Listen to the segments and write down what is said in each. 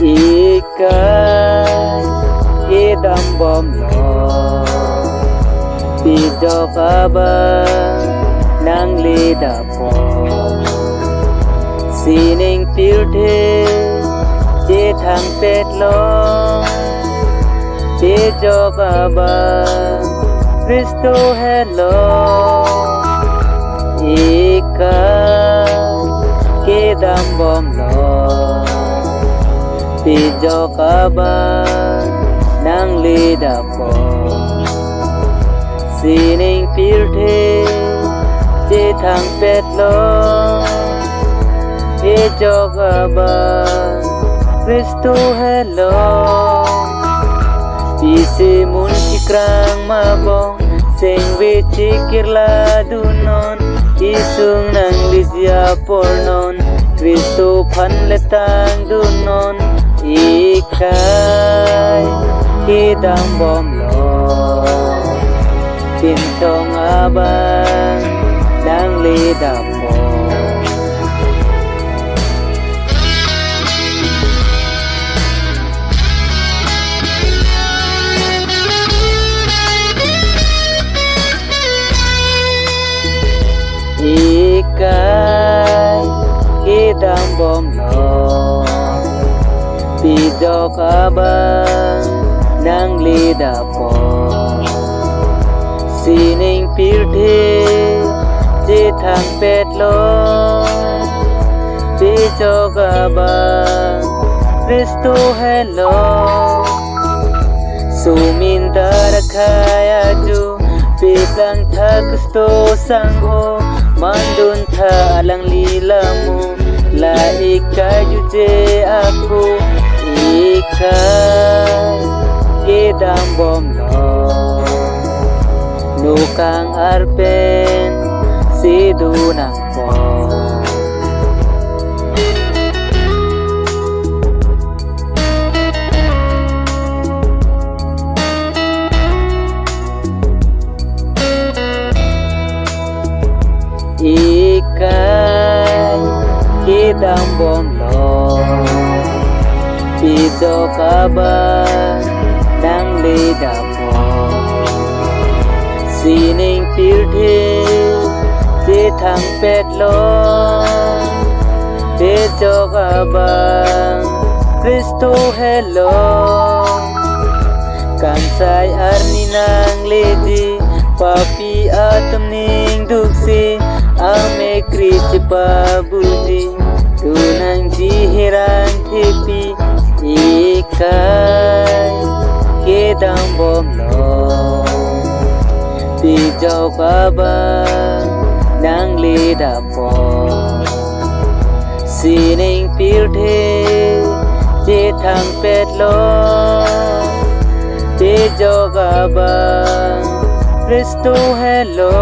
Ikan hitam bom lo Pijok abang nang lidah po Sining pilde je thang pet lo Pijok abang Kristo hello Ikan hitam bom lo Pijok abang nang lidah po Sining pilde je thang pet lo Pijok abang Kristo hello Pisi mun cikrang mabong Sing wicikir ladunon Isung nang lisya pornon Kristo pan letang dunon Ikai hitam bom lo Pintong abang nang lidah po Ikai hitam bom lo Pijok abang nang lidah po Sining pilde je thang pet lo Pijok abang Kristo hello Suminta rakaya ju Pisang tha Kristo sangho Mandun tha alang lilamu La ikai juje aku Ikai hitam bom lo Nukang arpen sidunang po Ikai hitam bom lo Pijok abang nang lidah po Sining pilde je thang pet lo Pijok abang Kristo hello Kansai arni nang ledi Papi atam ning duksi Ame kristi pabuji Tunang jihirang tepi Ikai hitam bom lo Pijok abang nang lidah po Sining pilde je thang pet lo Pijok abang Kristo hello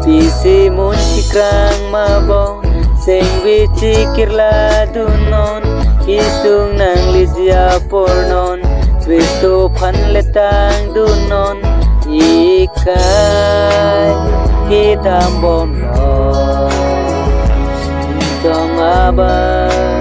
Pisi mun cikrang mabong Sing wicikir ladunon Isung nang lisya pornon Kristo pan letang dunon Ikai hitam bom lo Pintong abang